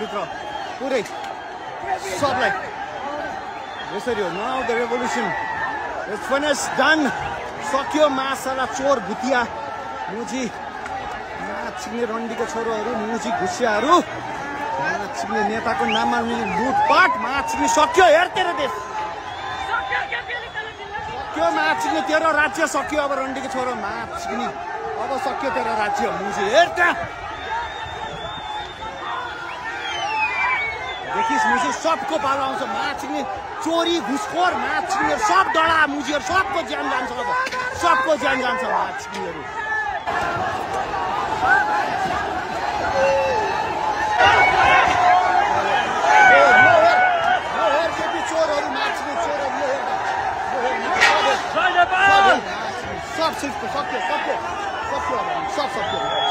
भित्र पुरै सबलाई यसरी हो now the revolution it's finish done सक्यो मासाला चोर भुतिया मुजी नाचिने रन्डीको छोरोहरू मुजी घुसियाहरू नाचिने नेताको नाममा लुटपाट माचिने सक्यो हेर तेरो देश सक्यो माचिने तेरो राज्य सक्यो अब रन्डीको छोरो माचिने अब सक्यो तेरो राज्य मुजी हेर त्यहाँ देखिस मुझे सबको पालो आउँछ माचिने चोरी घुसखोर माचिने सब डडा मुजीहरू सबको ज्यान जान्छ अब सबको ज्यान जान्छ माचिनेहरू चोरहरू माचिने चोरहरू सब सक्यो सक्यो सक्यो सक्यो अब सब सक्यो